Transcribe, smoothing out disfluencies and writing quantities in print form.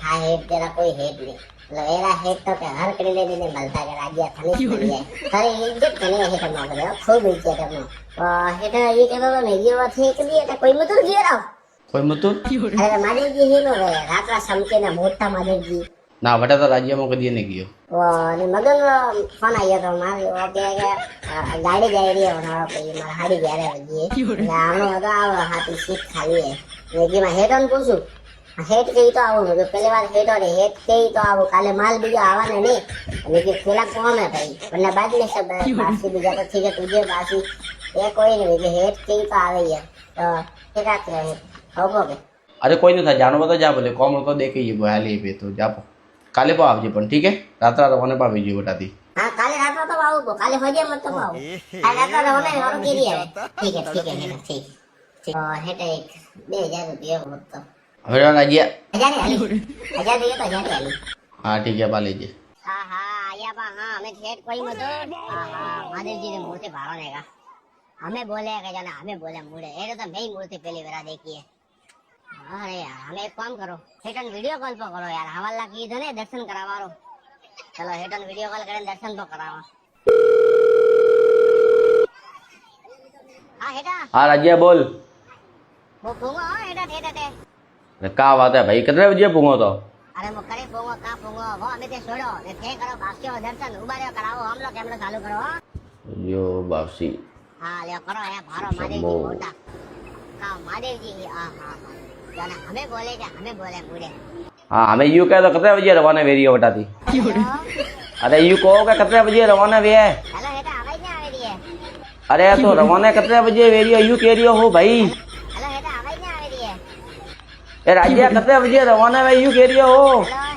हाँ हेट तेरा कोई हेट नहीं मतलब एरा हेट तो के हर कड़ी ले ने मलता के राज्य खनिश मिल जाए अरे इज्जत कने हेट मा करे खूब इज्जत है हेट ये के बाबा ने ये बात है कि ये कोई मत गियो राव કોઈ મતું अरे मादेव जी ही नो रे रात्रा समके ना मोटा मादेव जी ના વટા તો રાજ્યમાં કદી નહીં ગયો वो ने मगन फोन आया तो मारे वो के गाड़ी जा रही है ना कोई मार हाड़ी जा रहे है ना हम तो आओ हाथी सीट खाली है लेकिन मैं हेड ऑन पूछूं हेड के तो आओ जो पहले बार हेड और हेड के तो आओ काले माल भी आवाने नहीं लेकिन थोड़ा कम है भाई वरना बाद में सब बासी भी जाता ठीक है तुझे बासी ये कोई नहीं लेकिन हेड के तो आ गई है तो क्या कहते हैं होगो के અરે કોઈ નથી જાણવા તો જા ભલે કોમ તો દેખી જઈએ હાલી પે તો જા કાલે પા આવજે પણ ઠીક હે રાત્રા તો મને પાવી જઈએ વટાથી हाँ काले रात तो आओ काले हो जाए मत तो आओ काले रात तो होने और के लिए ठीक है ठीक ठीक हेड एक 2000 रुपया हो तो હવે રાજ્ય हजार दिए तो हजार वाली હા ઠીક છે પા લેજે हाँ हाँ आया बा हाँ हमें खेत कोई मत हाँ हाँ महादेव जी ने मूर्ति भाड़ो ने का हमें बोले कि जाना हमें बोले मुड़े ये तो मैं ही मूर्ति पहली बार देखी है अरे यार हमें एक काम करो हेटन वीडियो कॉल पर करो यार हवाला की इधर दर्शन करावारो चलो हेटन वीडियो कॉल करें दर्शन तो करावा हाँ हेटा હા રાજ્ય બોલ वो पूंगो हाँ हेटा हेटा અરે કા વાત હે ભાઈ કેટલા બજે પૂંગો તો अरे वो करे पोंगो का पोंगो वो हमें ते छोड़ो ने थे करो बास्यो दर्शन उबारे कराओ हम लोग कैमरा चालू करो યો બાપસી हां ले करो है भारो महादेव जी मोटा का महादेव जी हां हां जाने हमें बोले मुड़े હા અમે યુ કહે તો કેટલા બજે રવાના વેરીઓ વટાથી અરે યુ કહો કે કેટલા બજે રવાના વે हेलो हेटा आवाज नहीं आ रही है અરે તો રવાના કેટલા બજે વેરીઓ યુ કહી રહ્યો હો ભાઈ हेलो हेटा आवाज नहीं आ रही है એ રાજ્ય કેટલા બજે રવાના વે યુ કહી રહ્યો હો हेलो